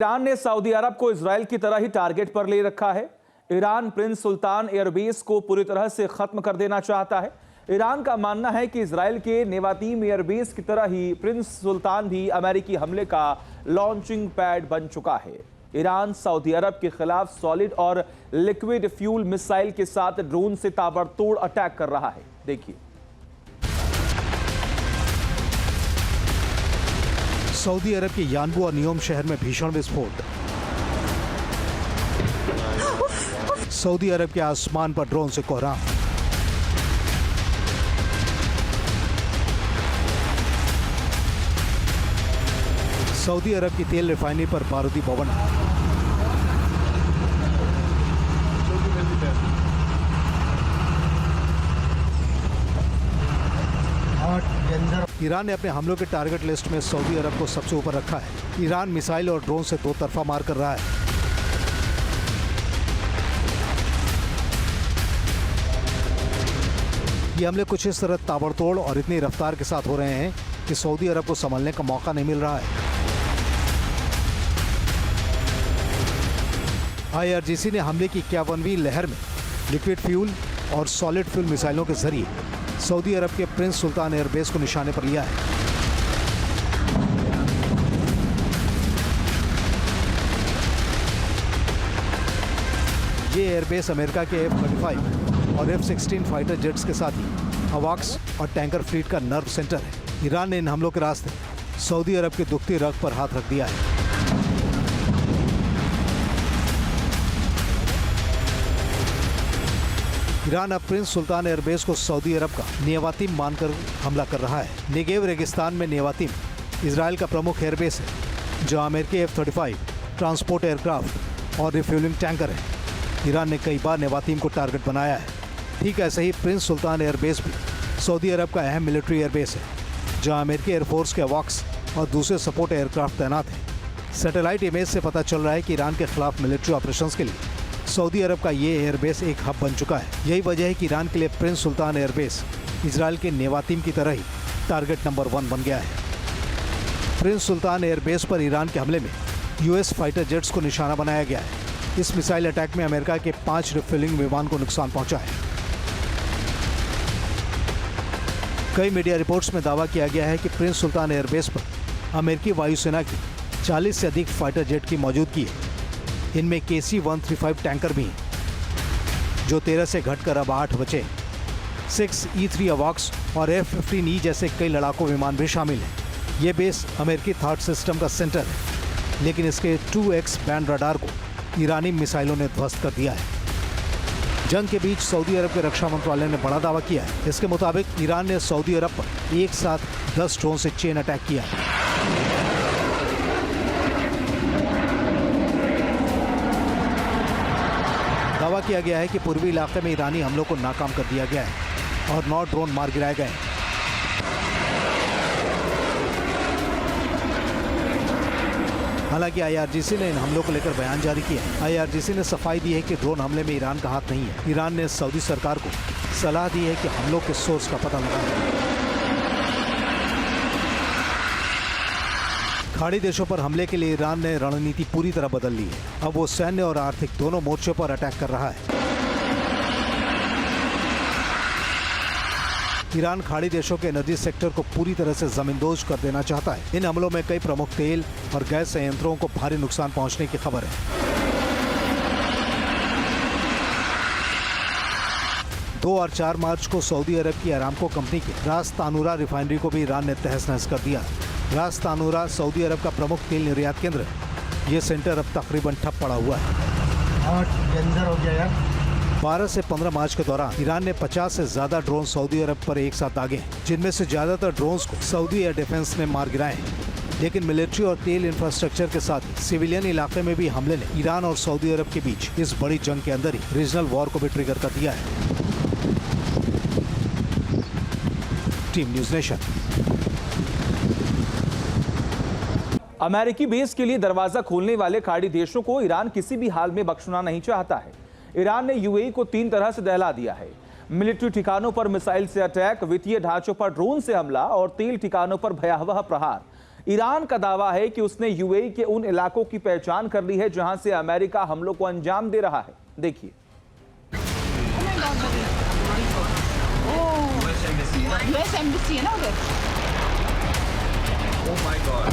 Iran ने Saudi अरब को Israel की तरह ही टारगेट पर ले रखा है। ईरान प्रिंस सुल्तान एयरबेस को पूरी तरह से खत्म कर देना चाहता है। ईरान का मानना है कि इजराइल के नेवातीम एयरबेस की तरह ही प्रिंस सुल्तान भी अमेरिकी हमले का लॉन्चिंग पैड बन चुका है। ईरान सऊदी अरब के खिलाफ सॉलिड और लिक्विड फ्यूल मिसाइल के साथ ड्रोन से ताबड़तोड़ अटैक कर रहा है। देखिए, सऊदी अरब के यानबू और नियोम शहर में भीषण विस्फोट। सऊदी अरब के आसमान पर ड्रोन से कोहराम। सऊदी अरब की तेल रिफाइनरी पर बारूदी भवन। ईरान ने अपने हमलों के टारगेट लिस्ट में सऊदी अरब को सबसे ऊपर रखा है। ईरान मिसाइल और ड्रोन से दो तरफा मार कर रहा है। ये हमले कुछ इस तरह ताबड़तोड़ और इतनी रफ्तार के साथ हो रहे हैं कि सऊदी अरब को संभलने का मौका नहीं मिल रहा है। IRGC ने हमले की 51वीं लहर में लिक्विड फ्यूल और सॉलिड फ्यूल मिसाइलों के जरिए सऊदी अरब के प्रिंस सुल्तान एयरबेस को निशाने पर लिया है। ये एयरबेस अमेरिका के F-35 और F-16 फाइटर जेट्स के साथ ही अवाक्स और टैंकर फ्लीट का नर्व सेंटर है। ईरान ने इन हमलों के रास्ते सऊदी अरब की दुखती रग पर हाथ रख दिया है। ईरान अब प्रिंस सुल्तान एयरबेस को सऊदी अरब का नेवातीम मानकर हमला कर रहा है। नेगेव रेगिस्तान में नेवातीम इजराइल का प्रमुख एयरबेस है, जो अमेरिकी F-35 ट्रांसपोर्ट एयरक्राफ्ट और रिफ्यूलिंग टैंकर है। ईरान ने कई बार नेवातीम को टारगेट बनाया है। ठीक ऐसे ही प्रिंस सुल्तान एयरबेस भी सऊदी अरब का अहम मिलिट्री एयरबेस है, जहाँ अमेरिकी एयरफोर्स के अवाक्स और दूसरे सपोर्ट एयरक्राफ्ट तैनात हैं। सैटेलाइट इमेज से पता चल रहा है कि ईरान के खिलाफ मिलिट्री ऑपरेशंस के लिए सऊदी अरब का ये एयरबेस एक हब बन चुका है। यही वजह है कि ईरान के लिए प्रिंस सुल्तान एयरबेस इजराइल के नेवातीम की तरह ही टारगेट नंबर 1 बन गया है। प्रिंस सुल्तान एयरबेस पर ईरान के हमले में US फाइटर जेट्स को निशाना बनाया गया है। इस मिसाइल अटैक में अमेरिका के 5 रिफ्यूलिंग विमान को नुकसान पहुंचा है। कई मीडिया रिपोर्ट्स में दावा किया गया है कि प्रिंस सुल्तान एयरबेस पर अमेरिकी वायुसेना की 40 से अधिक फाइटर जेट की मौजूदगी है। इनमें KC-135 टैंकर भी हैं, जो 13 से घटकर अब 8 बचे। 6 E-3 अवाक्स और F-15E जैसे कई लड़ाकू विमान भी शामिल हैं। ये बेस अमेरिकी थॉट सिस्टम का सेंटर है, लेकिन इसके 2X बैंड रडार को ईरानी मिसाइलों ने ध्वस्त कर दिया है। जंग के बीच सऊदी अरब के रक्षा मंत्रालय ने बड़ा दावा किया है। इसके मुताबिक ईरान ने सऊदी अरब पर एक साथ 10 ड्रोन से चेन अटैक किया है। दावा किया गया है कि पूर्वी इलाके में ईरानी हमलों को नाकाम कर दिया गया है और 9 ड्रोन मार गिराए गए हैं। हालांकि IRGC ने इन हमलों को लेकर बयान जारी किया है। IRGC ने सफाई दी है कि ड्रोन हमले में ईरान का हाथ नहीं है। ईरान ने सऊदी सरकार को सलाह दी है कि हमलों के सोर्स का पता लगाएं। खाड़ी देशों पर हमले के लिए ईरान ने रणनीति पूरी तरह बदल ली है। अब वो सैन्य और आर्थिक दोनों मोर्चों पर अटैक कर रहा है। ईरान खाड़ी देशों के एनर्जी सेक्टर को पूरी तरह से जमींदोज कर देना चाहता है। इन हमलों में कई प्रमुख तेल और गैस संयंत्रों को भारी नुकसान पहुंचने की खबर है। 2 और 4 मार्च को सऊदी अरब की अरामको कंपनी की रास तानूरा रिफाइनरी को भी ईरान ने तहस नहस कर दिया। रास तानूरा सऊदी अरब का प्रमुख तेल निर्यात केंद्र है। ये सेंटर अब तकरीबन ठप पड़ा हुआ है। 12 से 15 मार्च के दौरान ईरान ने 50 से ज्यादा ड्रोन सऊदी अरब पर एक साथ दागे, जिनमें से ज्यादातर ड्रोन्स को सऊदी एयर डिफेंस ने मार गिराए हैं। लेकिन मिलिट्री और तेल इंफ्रास्ट्रक्चर के साथ ही सिविलियन इलाके में भी हमले ने ईरान और सऊदी अरब के बीच इस बड़ी जंग के अंदर ही रीजनल वॉर को भी ट्रिगर कर दिया है। Team news nation. अमेरिकी बेस के लिए दरवाजा खोलने वाले खाड़ी देशों को ईरान किसी भी हाल में बख्शना नहीं चाहता है। ईरान ने UAE को 3 तरह से दहला दिया है। मिलिट्री ठिकानों पर मिसाइल से अटैक, वित्तीय ढांचों पर ड्रोन से हमला और तेल ठिकानों पर भयावह प्रहार। ईरान का दावा है कि उसने यूएई के उन इलाकों की पहचान कर ली है जहां से अमेरिका हमलों को अंजाम दे रहा है। देखिए। US embassy है ना उधर। Oh my God.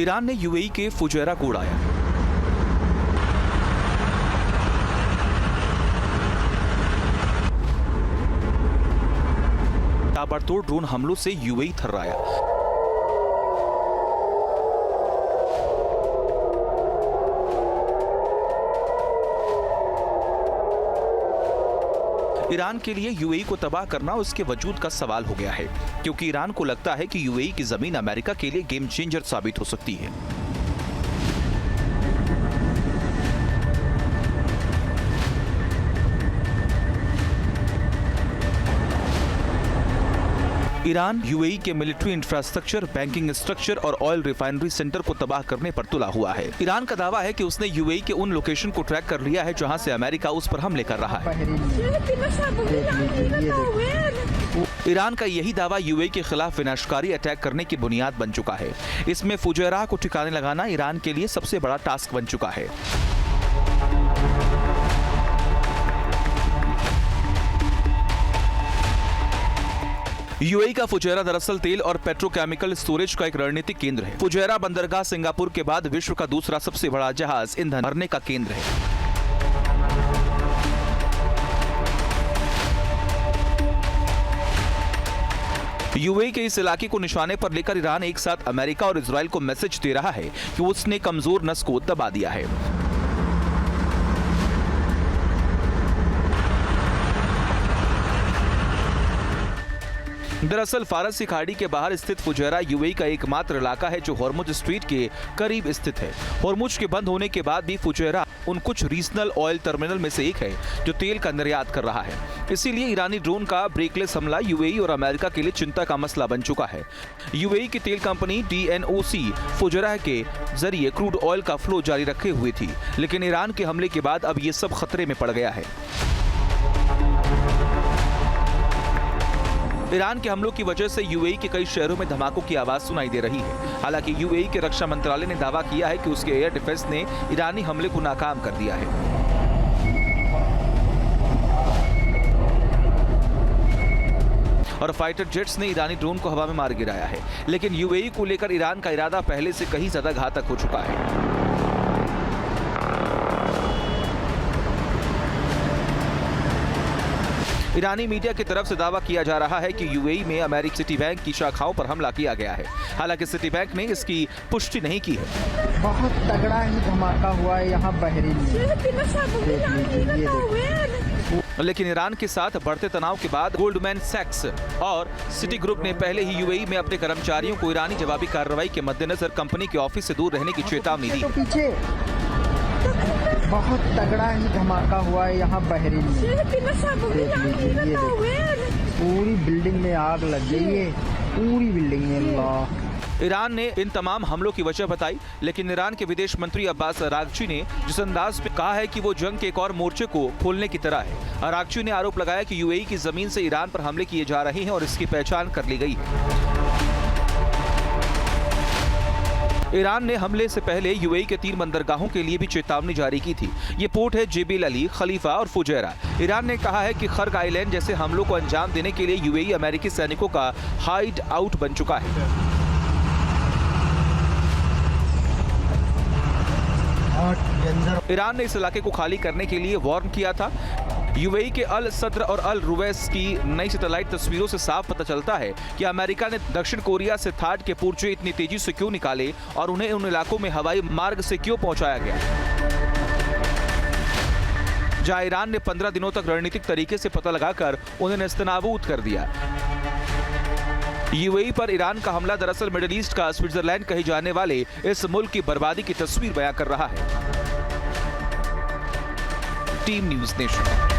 ईरान ने यूएई के फुजैरा को उड़ाया। ताबड़तोड़ ड्रोन हमलों से यूएई थर्राया। ईरान के लिए यूएई को तबाह करना उसके वजूद का सवाल हो गया है, क्योंकि ईरान को लगता है कि यूएई की जमीन अमेरिका के लिए गेम चेंजर साबित हो सकती है। ईरान यूएई के मिलिट्री इंफ्रास्ट्रक्चर, बैंकिंग स्ट्रक्चर और ऑयल रिफाइनरी सेंटर को तबाह करने पर तुला हुआ है। ईरान का दावा है कि उसने यूएई के उन लोकेशन को ट्रैक कर लिया है जहां से अमेरिका उस पर हमले कर रहा है। ईरान का यही दावा यूएई के खिलाफ विनाशकारी अटैक करने की बुनियाद बन चुका है। इसमें फुजैरा को ठिकाने लगाना ईरान के लिए सबसे बड़ा टास्क बन चुका है। यूएई का फुजैरा दरअसल तेल और पेट्रोकेमिकल स्टोरेज का एक रणनीतिक केंद्र है। फुजैरा बंदरगाह सिंगापुर के बाद विश्व का दूसरा सबसे बड़ा जहाज ईंधन भरने का केंद्र है। यूएई के इस इलाके को निशाने पर लेकर ईरान एक साथ अमेरिका और इजराइल को मैसेज दे रहा है कि उसने कमजोर नस को दबा दिया है। दरअसल फारसी खाड़ी के बाहर स्थित फुजैरा यूएई का एकमात्र इलाका है जो हॉर्मुज स्ट्रीट के करीब स्थित है। हॉर्मुज के बंद होने के बाद भी फुजैरा उन कुछ रीजनल ऑयल टर्मिनल में से एक है जो तेल का निर्यात कर रहा है। इसीलिए ईरानी ड्रोन का ब्रेकलेस हमला यूएई और अमेरिका के लिए चिंता का मसला बन चुका है। यूएई की तेल कंपनी DNOC फुजैरा के जरिए क्रूड ऑयल का फ्लो जारी रखे हुए थी, लेकिन ईरान के हमले के बाद अब ये सब खतरे में पड़ गया है। ईरान के हमलों की वजह से यूएई के कई शहरों में धमाकों की आवाज सुनाई दे रही है। हालांकि यूएई के रक्षा मंत्रालय ने दावा किया है कि उसके एयर डिफेंस ने ईरानी हमले को नाकाम कर दिया है। और फाइटर जेट्स ने ईरानी ड्रोन को हवा में मार गिराया है। लेकिन यूएई को लेकर ईरान का इरादा पहले से कहीं ज्यादा घातक हो चुका है। ईरानी मीडिया की तरफ से दावा किया जा रहा है कि यूएई में अमेरिकी सिटी बैंक की शाखाओं पर हमला किया गया है। हालांकि सिटी बैंक ने इसकी पुष्टि नहीं की है। बहुत तगड़ा ही धमाका हुआ है यहाँ बहरीन में। लेकिन ईरान के साथ बढ़ते तनाव के बाद गोल्डमैन सैक्स और सिटी ग्रुप ने पहले ही यूएई में अपने कर्मचारियों को ईरानी जवाबी कार्रवाई के मद्देनजर कंपनी के ऑफिस से दूर रहने की चेतावनी दी। पीछे बहुत तगड़ा ही धमाका हुआ है यहाँ बहरीन में। ये पूरी बिल्डिंग में आग लग गई है, पूरी बिल्डिंग में। अल्लाह। ईरान ने इन तमाम हमलों की वजह बताई, लेकिन ईरान के विदेश मंत्री अब्बास अरागची ने जिस अंदाज में कहा है कि वो जंग के एक और मोर्चे को खोलने की तरह है। अरागची ने आरोप लगाया कि यूएई की जमीन से ईरान पर हमले किए जा रहे हैं और इसकी पहचान कर ली गई है। ईरान ने हमले से पहले यूएई के 3 बंदरगाहों के लिए भी चेतावनी जारी की थी। ये पोर्ट है जेबेल अली, खलीफा और फुजैरा। ईरान ने कहा है कि खर्ग आइलैंड जैसे हमलों को अंजाम देने के लिए यूएई अमेरिकी सैनिकों का हाइड आउट बन चुका है। ईरान ने इस इलाके को खाली करने के लिए वार्न किया था। यूएई के अल सद्र और अल रुवैस की नई सैटेलाइट तस्वीरों से साफ पता चलता है कि अमेरिका ने दक्षिण कोरिया से थाड के पुर्जे इतनी तेजी से क्यों निकाले और उन्हें उन इलाकों में हवाई मार्ग से क्यों पहुंचाया गया, जहां ईरान ने 15 दिनों तक रणनीतिक तरीके से पता लगाकर उन्हें नेस्तनाबूद कर दिया। यूएई पर ईरान का हमला दरअसल मिडिल ईस्ट का स्विट्जरलैंड कहे जाने वाले इस मुल्क की बर्बादी की तस्वीर बयां कर रहा है। Team news nation.